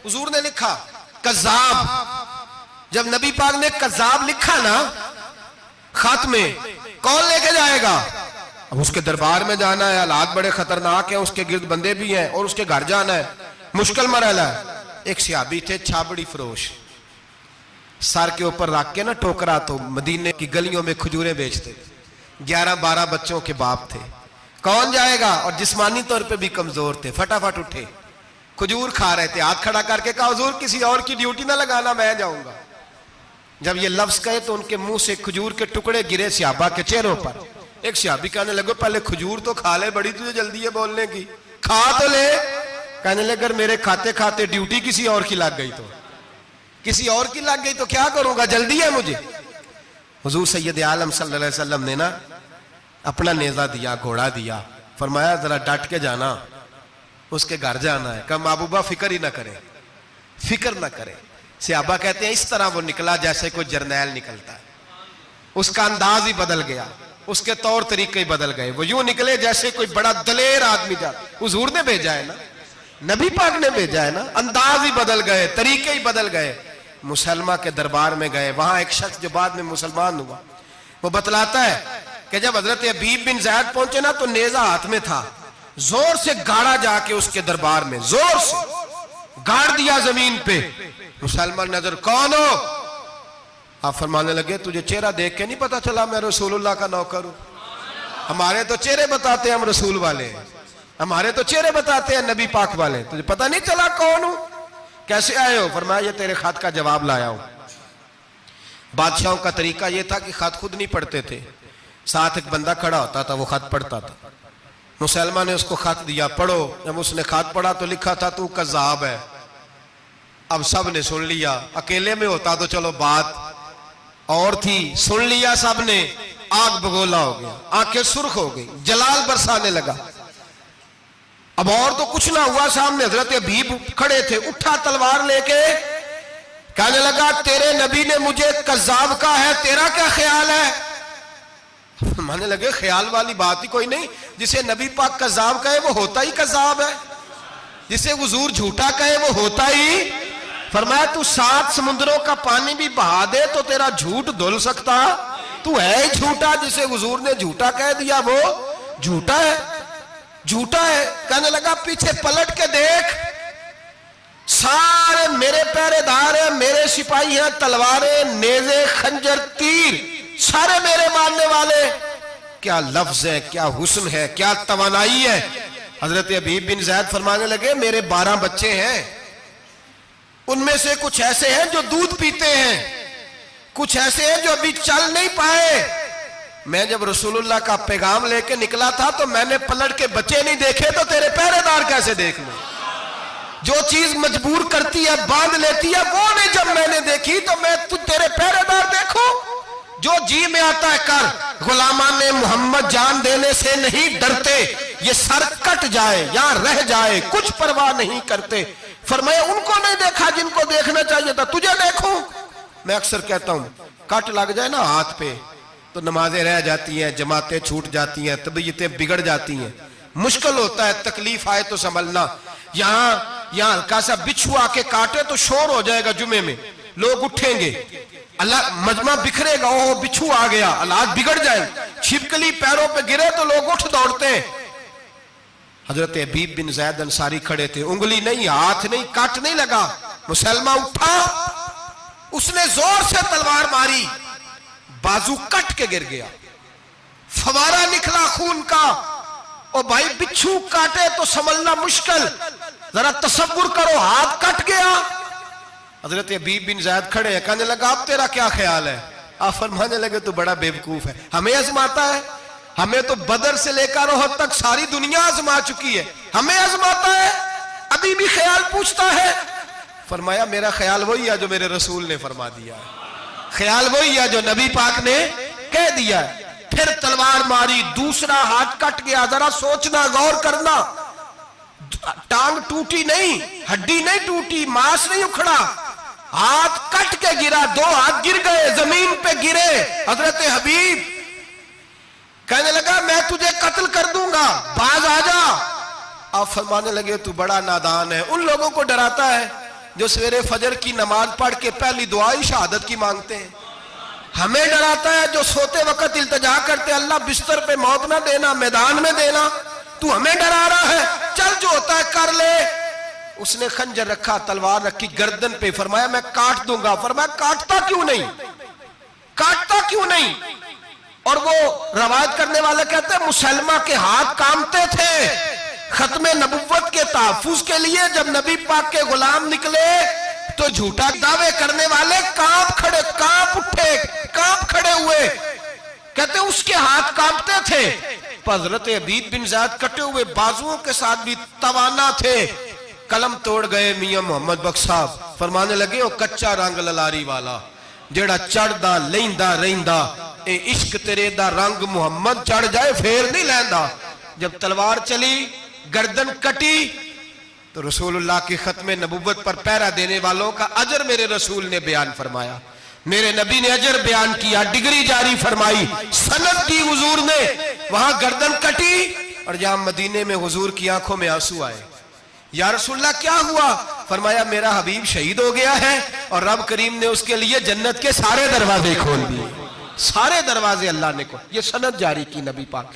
हुजूर ने लिखा कज़्ज़ाब। जब नबी पाक ने कज़्ज़ाब लिखा ना खत में, कौन लेके जाएगा? अब उसके दरबार में जाना है, हालात बड़े खतरनाक हैं, उसके गिर्द बंदे भी हैं और उसके घर जाना है, मुश्किल मरहला है। एक सहाबी थे छाबड़ी फरोश, सर के ऊपर रख के ना टोकरा, तो मदीने की गलियों में खजूरें बेचते, 11-12 बच्चों के बाप थे। कौन जाएगा? और जिस्मानी तौर पे भी कमजोर थे। फटाफट उठे, खजूर खा रहे थे, हाथ खड़ा करके कहा हुजूर किसी और की ड्यूटी ना लगाना, मैं जाऊंगा। जब ये लफ्ज कहे तो उनके मुंह से खजूर के टुकड़े गिरे सहाबा के चेहरों पर। एक सहाबी कहने लगे पहले खजूर तो खा ले, बड़ी तुझे जल्दी है बोलने की, खा तो ले। कहने लगे अगर मेरे खाते खाते ड्यूटी किसी और की लग गई, तो किसी और की लग गई तो क्या करूंगा, जल्दी है मुझे। हुजूर सैयद आलम सल्लल्लाहु अलैहि वसल्लम ने ना अपना नेजा दिया, घोड़ा दिया, फरमाया जरा डट के जाना, उसके घर जाना है। कहा महबूबा फिक्र ही ना करे, फिक्र ना करे। सहाबा कहते हैं इस तरह वो निकला जैसे कोई जर्नैल निकलता है, उसका अंदाज ही बदल गया, उसके तौर तरीके ही बदल गए। वो यूं निकले जैसे कोई बड़ा दलेर आदमी जाता। हुजूर ने भेजा है ना, नबी पाक ने भेजा है ना, अंदाज ही बदल गए, तरीके ही बदल गए। मुसलमा के दरबार में गए, वहां एक शख्स जो बाद में मुसलमान हुआ, वो बतलाता है कि जब हजरत हबीब बिन ज़ैद पहुंचे ना तो नेजा हाथ में था, जोर से गाड़ा जाके उसके दरबार में, जोर से गाड़ दिया जमीन पे। मुसलमान नजर, कौन हो? आप फरमाने लगे तुझे चेहरा देख के नहीं पता चला मैं रसूलुल्लाह का नौकर हूं? हमारे तो चेहरे बताते हैं हम रसूल वाले, हमारे तो चेहरे बताते हैं नबी पाक वाले, तुझे पता नहीं चला कौन हूं? कैसे आए हो? फरमाया ये तेरे खत का जवाब लाया हूं। बादशाहों का तरीका यह था कि खत खुद नहीं पढ़ते थे, साथ एक बंदा खड़ा होता था, वो खत पढ़ता था। मुसलमान ने उसको खत दिया, पढ़ो। जब उसने खत पढ़ा तो लिखा था तू कज़्ज़ाब है। अब सब ने सुन लिया, अकेले में होता तो चलो बात और थी, सुन लिया सब ने, आग बगोला हो गया, आंखें सुर्ख हो गई, जलाल बरसाने लगा। अब और तो कुछ ना हुआ, सामने हजरत हबीब खड़े थे, उठा तलवार लेके कहने लगा तेरे नबी ने मुझे कज़्ज़ाब कहा है, तेरा क्या ख्याल है? मानने लगे ख्याल वाली बात ही कोई नहीं, जिसे नबी पाक कज़्ज़ाब कहे वो होता ही कज़्ज़ाब है, जिसे हुजूर झूठा कहे वो होता ही। फरमाया तू 7 समुद्रों का पानी भी बहा दे तो तेरा झूठ धुल सकता, तू है ही झूठा, जिसे हुजूर ने झूठा कह दिया वो झूठा है, झूठा है। कहने लगा पीछे पलट के देख, सारे मेरे पहरेदार हैं, मेरे सिपाही हैं, तलवारें, नेज़े, खंजर, तीर सारे मेरे मानने वाले। क्या लफ्ज है, क्या हुस्न है, क्या तवानाई है। हजरत हबीब बिन ज़ैद फरमाने लगे मेरे 12 बच्चे हैं, उनमें से कुछ ऐसे हैं जो दूध पीते हैं, कुछ ऐसे हैं जो अभी चल नहीं पाए। मैं जब रसूलुल्लाह का पैगाम लेके निकला था तो मैंने पलट के बच्चे नहीं देखे, तो तेरे पहरेदार कैसे देख लूं? जो चीज मजबूर करती है, बांध लेती है, वो नहीं जब मैंने देखी तो मैं तेरे पहरेदार देखूं? जो जी में आता है कर, गुलामान ने मोहम्मद जान देने से नहीं डरते, ये सर कट जाए या रह जाए कुछ परवाह नहीं करते। फरमाया उनको नहीं देखा जिनको देखना चाहिए था, तुझे देखूं? मैं अक्सर कहता हूं कट लग जाए ना हाथ पे तो नमाजें रह जाती हैं, जमातें छूट जाती हैं, तबीयतें बिगड़ जाती हैं, मुश्किल होता है, तकलीफ आए तो संभलना। यहाँ हल्का सा बिच्छू आके काटे तो शोर हो जाएगा, जुमे में लोग उठेंगे, अल्लाह मजमा बिखरेगा, ओह बिच्छू आ गया, हालात बिगड़ जाए। छिपकली पैरों पे गिरे तो लोग उठ दौड़ते हैं। हजरत हबीब बिन ज़ैद अंसारी खड़े थे, उंगली नहीं, हाथ नहीं, काट नहीं लगा। मुसलमान उठा, उसने जोर से तलवार मारी, बाजू कट के गिर गया, फवारा निकला खून का। ओ भाई बिच्छू काटे तो संभलना मुश्किल, जरा तसव्वुर करो हाथ कट गया। हजरत हबीब बिन ज़ैद खड़े हैं, कहने लगा अब तेरा क्या ख्याल है? आप फरमाने लगे तू बड़ा बेवकूफ है, हमें आजमाता है, हमें तो बदर से लेकर ओहद तक सारी दुनिया आजमा चुकी है, हमें आजमाता है, अभी भी ख्याल पूछता है। फरमाया मेरा ख्याल वही है जो मेरे रसूल ने फरमा दिया है, ख्याल वही है जो नबी पाक ने कह दिया है। फिर तलवार मारी, दूसरा हाथ कट गया। जरा सोचना, गौर करना, टांग टूटी नहीं, हड्डी नहीं टूटी, मांस नहीं उखड़ा, हाथ कट के गिरा, 2 हाथ गिर गए, जमीन पे गिरे। हजरत हबीब कहने लगा मैं तुझे कत्ल कर दूंगा, बाज आ जा। आप फरमाने लगे तू बड़ा नादान है, उन लोगों को डराता है जो सवेरे फजर की नमाज पढ़ के पहली दुआ ही शहादत की मांगते हैं। हमें डराता है जो सोते वक्त इल्तिजा करते अल्लाह बिस्तर पे मौत ना देना, मैदान में देना। तू हमें डरा रहा है, चल जो होता है कर ले। उसने खंजर रखा, तलवार रखी गर्दन पे, फरमाया मैं काट दूंगा। फरमाया काटता क्यों नहीं, काटता क्यों नहीं? और वो रवायत करने वाले कहते हैं मुसलमा के हाथ कांपते थे खत्मे नबुव्वत के तहफ्फुज के लिए। जब नबी पाक के गुलाम निकले तो झूठा दावे करने वाले कांप उठे, कांप खड़े हुए। कहते उसके हाथ कांपते थे। हज़रत अबीद बिन ज़ैद कटे हुए बाजुओं के साथ भी तवाना थे। कलम तोड़ गए मियां मोहम्मद बख्श साहब, फरमाने लगे ओ कच्चा रंग ललारी वाला जेड़ा चढ़दा लेंदा रहिंदा, ए इश्क तेरे दा रंग मुहम्मद चढ़ जाए फेर नहीं लैंदा। जब तलवार चली, गर्दन कटी, तो रसूलुल्लाह की खत्मे नबुव्वत पर पहरा देने वालों का अजर मेरे रसूल ने बयान फरमाया। मेरे नबी ने अजर बयान किया, डिग्री जारी फरमाई, सनद दी हुजूर ने। वहां गर्दन कटी और जहां मदीने में हुजूर की आंखों में आंसू आए। या रसूलल्लाह क्या हुआ? फरमाया मेरा हबीब शहीद हो गया है और रब करीम ने उसके लिए जन्नत के सारे दरवाजे खोल दिए, सारे दरवाजे अल्लाह ने खोल। ये सनद जारी की नबी पाक।